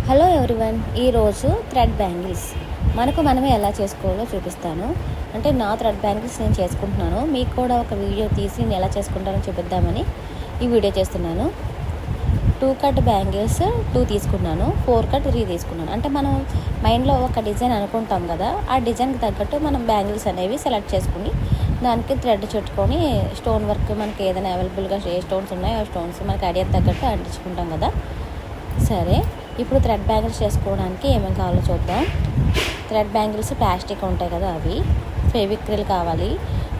Hello everyone, ఈరోజు thread bangles మనమే ఎలా చేసుకోవాలో చూపిస్తాను. అంటే నా థ్రెడ్ బ్యాంగిల్స్ నేను చేసుకుంటున్నాను. మీకు కూడా ఒక వీడియో తీసి నేను ఎలా చేసుకుంటానో చూపిద్దామని ఈ వీడియో చేస్తున్నాను. 2 కట్ బ్యాంగిల్స్ 2 తీసుకున్నాను, 4 కట్ 3 తీసుకున్నాను. అంటే మనం మైండ్లో ఒక డిజైన్ అనుకుంటాం కదా, ఆ డిజైన్కి తగ్గట్టు మనం బ్యాంగిల్స్ అనేవి సెలెక్ట్ చేసుకుని దానికి థ్రెడ్ చుట్టుకొని స్టోన్ వర్క్ మనకి ఏదైనా అవైలబుల్గా ఏ స్టోన్స్ ఉన్నాయో ఆ స్టోన్స్ మనకి ఐడియా తగ్గట్టు అంటించుకుంటాం కదా. సరే, ఇప్పుడు థ్రెడ్ బ్యాంగిల్స్ చేసుకోవడానికి ఏమేమి కావాలో చూద్దాం. థ్రెడ్ బ్యాంగిల్స్ ప్లాస్టిక్ ఉంటాయి కదా, అవి ఫెవిక్రిల్ కావాలి,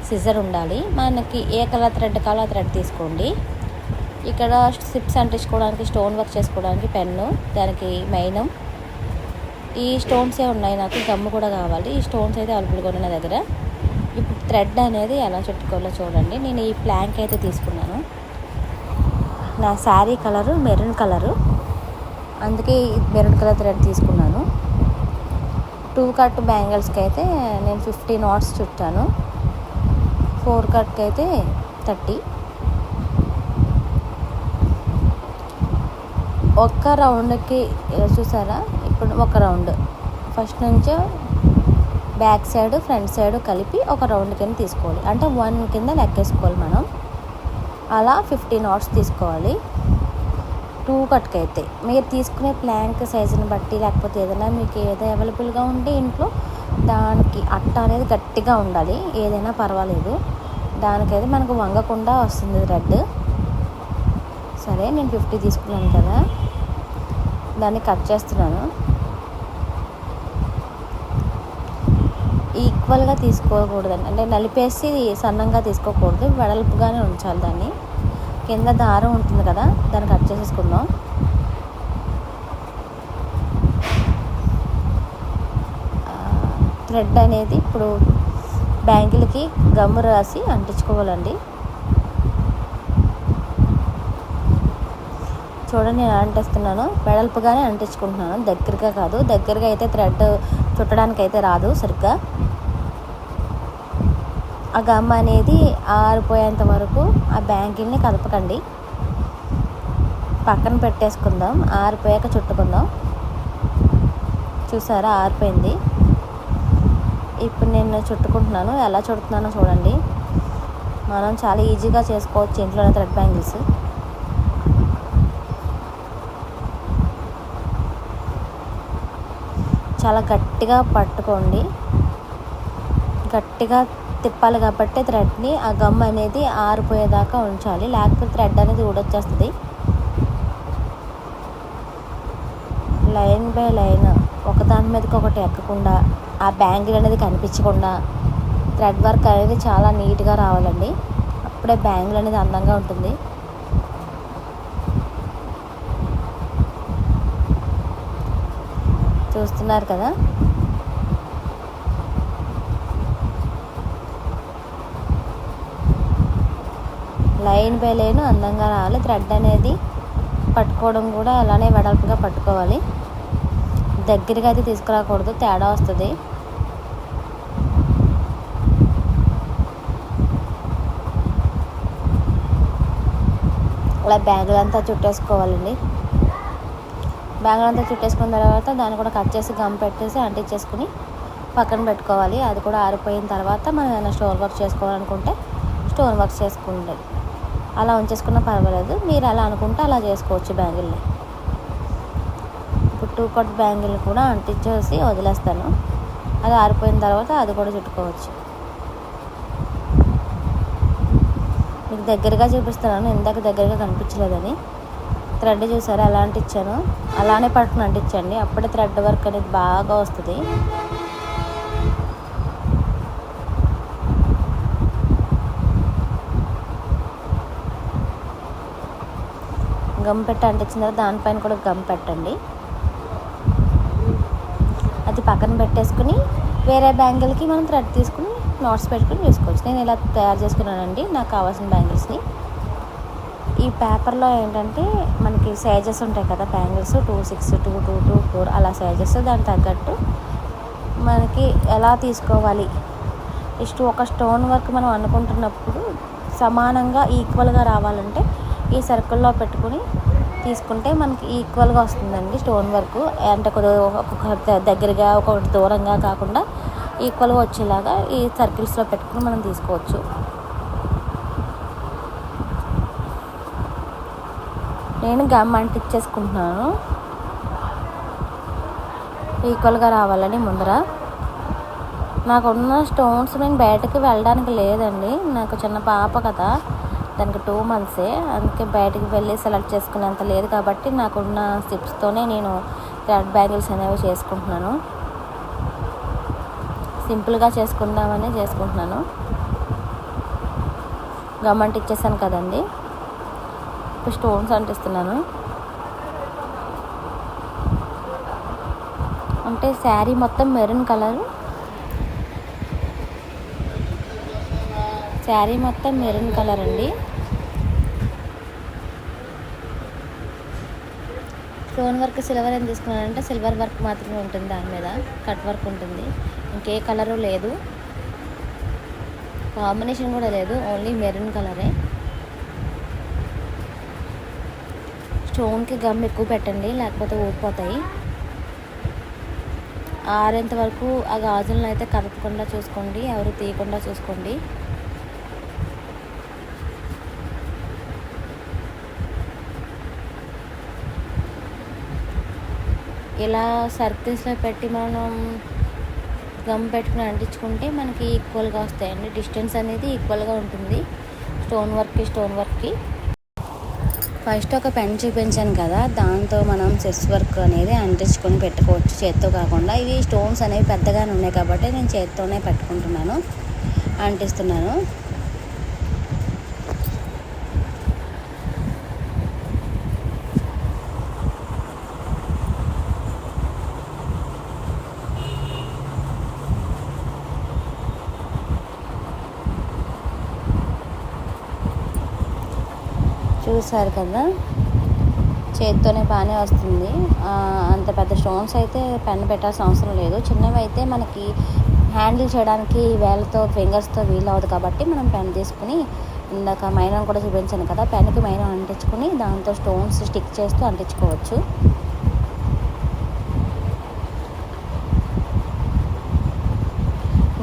సిజర్ ఉండాలి. మనకి ఏ కలర్ థ్రెడ్ కావాలో ఆ థ్రెడ్ తీసుకోండి. ఇక్కడ సిప్స్ అంటించుకోవడానికి, స్టోన్ వర్క్ చేసుకోవడానికి పెన్ను, దానికి మెయిన్ ఈ స్టోన్సే ఉన్నాయి. నాకు గమ్ము కూడా కావాలి. ఈ స్టోన్స్ అయితే అవైలబుల్గా ఉన్నాయి నా దగ్గర. ఇప్పుడు థ్రెడ్ అనేది ఎలా చుట్టుకోవాలో చూడండి. నేను ఈ ప్లాంక్ అయితే తీసుకున్నాను. నా శారీ కలరు మెరూన్ కలరు, అందుకే మెరూన్ కలర్ థ్రెడ్ తీసుకున్నాను. 2 కట్ బ్యాంగిల్స్కి అయితే నేను 50 knots చుట్టాను. 4 కట్కి అయితే 30. ఒక్క రౌండ్కి చూసారా, ఇప్పుడు ఒక రౌండ్ ఫస్ట్ నుంచి బ్యాక్ సైడ్ ఫ్రంట్ సైడ్ కలిపి ఒక రౌండ్ కింద తీసుకోవాలి. అంటే 1 కింద లెక్కేసుకోవాలి మనం. అలా 50 knots తీసుకోవాలి. 2 కట్కి అయితే మీరు తీసుకునే ప్లాంక్ సైజుని బట్టి, లేకపోతే ఏదైనా మీకు ఏదో అవైలబుల్గా ఉంటే ఇంట్లో దానికి అట్ట అనేది గట్టిగా ఉండాలి, ఏదైనా పర్వాలేదు. దానికైతే మనకు వంగకుండా వస్తుంది థ్రెడ్. సరే, నేను 50 తీసుకున్నాను కదా, దాన్ని కట్ చేస్తున్నాను. ఈక్వల్గా తీసుకోకూడదండి, అంటే నలిపేసి సన్నంగా తీసుకోకూడదు, వెడల్పుగానే ఉంచాలి. దాన్ని కింద దారం ఉంటుంది కదా, దాన్ని కట్ చేసేసుకుందాం. థ్రెడ్ అనేది ఇప్పుడు బ్యాంగిల్కి గమ్ము రాసి అంటించుకోవాలండి. చూడండి, నేను అంటిస్తున్నాను, వెడల్పుగానే అంటించుకుంటున్నాను, దగ్గరగా కాదు. దగ్గరగా అయితే థ్రెడ్ చుట్టడానికి అయితే రాదు సరిగ్గా. ఆ గమ్ అనేది ఆరిపోయేంత వరకు ఆ బ్యాంగిల్ని కలపకండి, పక్కన పెట్టేసుకుందాం. ఆరిపోయాక చుట్టుకుందాం. చూసారా, ఆరిపోయింది. ఇప్పుడు నేను చుట్టుకుంటున్నాను. ఎలా చుడుతున్నానో చూడండి. మనం చాలా ఈజీగా చేసుకోవచ్చు ఇంట్లోనే థ్రెడ్ బ్యాంగిల్స్. చాలా గట్టిగా పట్టుకోండి, గట్టిగా తిప్పాలి కాబట్టి థ్రెడ్ని ఆ గమ్ అనేది ఆరిపోయేదాకా ఉంచాలి, లేకపోతే థ్రెడ్ అనేది ఊడొచ్చేస్తుంది. లైన్ బై లైన్ ఒకదాని మీదకి ఒకటి ఎక్కకుండా, ఆ బ్యాంగిల్ అనేది కనిపించకుండా థ్రెడ్ వర్క్ అనేది చాలా నీట్గా రావాలండి. అప్పుడే బ్యాంగిల్ అనేది అందంగా ఉంటుంది. చూస్తున్నారు కదా, లైన్ బై లైన్ అందంగా రావాలి. థ్రెడ్ అనేది పట్టుకోవడం కూడా అలానే వెడల్పుగా పట్టుకోవాలి, దగ్గరగా అయితే తీసుకురాకూడదు, తేడా వస్తుంది. అలా బ్యాంగిల్ అంతా చుట్టేసుకోవాలండి. బ్యాంగిల్ అంతా చుట్టేసుకున్న తర్వాత దాన్ని కూడా కట్ చేసి గమ్ పెట్టేసి అంటించేసుకుని పక్కన పెట్టుకోవాలి. అది కూడా ఆరిపోయిన తర్వాత మనం ఏమైనా స్టోన్ వర్క్ చేసుకోవాలనుకుంటే స్టోన్ వర్క్ చేసుకుంటే అలా ఉంచేసుకున్నా పర్వాలేదు. మీరు అలా అనుకుంటే అలా చేసుకోవచ్చు బ్యాంగిల్ని. ఇప్పుడు 2 కట్ బ్యాంగిల్ కూడా అంటించేసి వదిలేస్తాను. అది ఆరిపోయిన తర్వాత అది కూడా చుట్టుకోవచ్చు. మీకు దగ్గరగా చూపిస్తున్నాను, ఇందాక దగ్గరగా కనిపించలేదని. థ్రెడ్ చూసారా ఎలా అంటించాను, అలానే పట్టుకుని అంటించండి, అప్పుడే థ్రెడ్ వర్క్ అనేది బాగా వస్తుంది. గమ్ పెట్టి అంటించిన తర్వాత దానిపైన కూడా గమ్ పెట్టండి. అది పక్కన పెట్టేసుకుని వేరే బ్యాంగిల్కి మనం థ్రెడ్ తీసుకుని నాట్స్ పెట్టుకుని చేసుకోవచ్చు. నేను ఇలా తయారు చేసుకున్నానండి నాకు కావాల్సిన బ్యాంగిల్స్ని. ఈ పేపర్లో ఏంటంటే మనకి సైజెస్ ఉంటాయి కదా బ్యాంగిల్స్, 2, 6, 2, 2, 2, 4 అలా సైజెస్. దానికి తగ్గట్టు మనకి ఎలా తీసుకోవాలి, ఒక స్టోన్ వర్క్ మనం అనుకుంటున్నప్పుడు సమానంగా ఈక్వల్గా రావాలంటే ఈ సర్కిల్లో పెట్టుకుని తీసుకుంటే మనకి ఈక్వల్గా వస్తుందండి స్టోన్ వర్క్. అంటే ఒక్కొక్క దగ్గరగా ఒక్కొక్కటి దూరంగా కాకుండా ఈక్వల్గా వచ్చేలాగా ఈ సర్కిల్స్లో పెట్టుకుని మనం తీసుకోవచ్చు. నేను గమ్ అంటించేసుకుంటున్నాను ఈక్వల్గా రావాలని. ముందర నాకున్న స్టోన్స్ నేను బయటకి వెళ్ళడానికి లేదండి, నాకు చిన్న పాప కదా, దానికి 2 months, అందుకే బయటకు వెళ్ళి సెలెక్ట్ చేసుకునేంత లేదు కాబట్టి నాకున్న స్టిప్స్తోనే నేను థ్రెడ్ బ్యాంగిల్స్ అనేవి చేసుకుంటున్నాను. సింపుల్గా చేసుకుందామని చేసుకుంటున్నాను. గమ్ అంటించేసాను కదండి, ఇప్పుడు స్టోన్స్ అంటిస్తున్నాను. అంటే శారీ మొత్తం మెరూన్ కలర్, శారీ మొత్తం మెరూన్ కలర్ అండి. స్టోన్ వర్క్ సిల్వర్ ఏం తీసుకున్నానంటే సిల్వర్ వర్క్ మాత్రమే ఉంటుంది, దాని మీద కట్ వర్క్ ఉంటుంది, ఇంకే కలరు లేదు, కాంబినేషన్ కూడా లేదు, ఓన్లీ మెరూన్ కలరే. స్టోన్కి గమ్ ఎక్కువ పెట్టండి, లేకపోతే ఊడిపోతాయి. ఆరేంత వరకు ఆ గాజులను అయితే కదపకుండా చూసుకోండి, ఎవరు తీయకుండా చూసుకోండి. ఇలా సర్కిల్స్లో పెట్టి మనం గమ్ పెట్టుకుని అంటించుకుంటే మనకి ఈక్వల్గా వస్తాయండి. డిస్టెన్స్ అనేది ఈక్వల్గా ఉంటుంది స్టోన్ వర్క్కి. ఫస్ట్ ఒక పెన్ చూపించాను కదా, దాంతో మనం చెస్ వర్క్ అనేది అంటించుకొని పెట్టుకోవచ్చు చేత్తో కాకుండా. ఇవి స్టోన్స్ అనేవి పెద్దగానే ఉన్నాయి కాబట్టి నేను చేత్తోనే పెట్టుకుంటున్నాను, అంటిస్తున్నాను. చూసారు కదా, చేత్తోనే బాగానే వస్తుంది. అంత పెద్ద స్టోన్స్ అయితే పెన్ పెట్టాల్సిన అవసరం లేదు. చిన్నవి అయితే మనకి హ్యాండిల్ చేయడానికి వేళ్ళతో ఫింగర్స్తో వీలు అవ్వదు కాబట్టి మనం పెన్ తీసుకుని, ఇందాక మైనం కూడా చూపించాను కదా, పెన్కి మైనం అంటించుకుని దాంతో స్టోన్స్ స్టిక్ చేస్తూ అంటించుకోవచ్చు.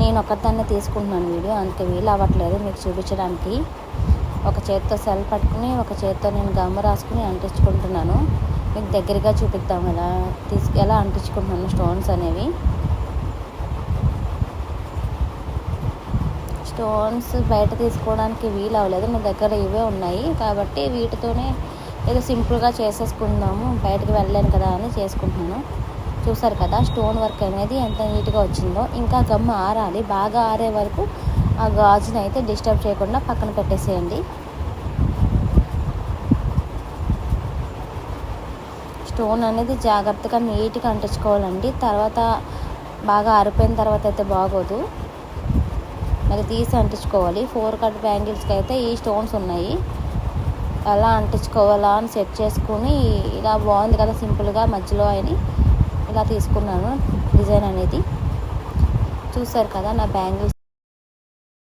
నేను ఒక్కదాన్నే తీసుకుంటున్నాను వీడియో, అంతే వీలు అవ్వట్లేదు మీకు చూపించడానికి. ఒక చేత్తో సెల్ పట్టుకుని ఒక చేత్తో నేను గమ్ము రాసుకుని అంటించుకుంటున్నాను. మీకు దగ్గరగా చూపిద్దాం ఎలా అంటించుకుంటున్నాను స్టోన్స్ అనేవి. స్టోన్స్ బయట తీసుకోవడానికి వీలు అవ్వలేదు, నా దగ్గర ఇవే ఉన్నాయి కాబట్టి వీటితోనే ఏదో సింపుల్గా చేసేసుకుందాము, బయటకు వెళ్ళలేను కదా అని చేసుకుంటున్నాను. చూసారు కదా స్టోన్ వర్క్ అనేది ఎంత నీట్గా వచ్చిందో. ఇంకా గమ్ము ఆరాలి, బాగా ఆరే వరకు ఆ గాజుని అయితే డిస్టర్బ్ చేయకుండా పక్కన పెట్టేసేయండి. స్టోన్ అనేది జాగ్రత్తగా నీట్గా అంటించుకోవాలండి, తర్వాత బాగా ఆరిపోయిన తర్వాత అయితే బాగోదు, మరి తీసి అంటించుకోవాలి. 4 కట్ బ్యాంగిల్స్కి అయితే ఈ స్టోన్స్ ఉన్నాయి, ఎలా అంటించుకోవాలా అని సెట్ చేసుకుని ఇలా బాగుంది కదా సింపుల్గా మధ్యలో అని ఇలా తీసుకున్నాను డిజైన్ అనేది. చూసారు కదా నా బ్యాంగిల్స్.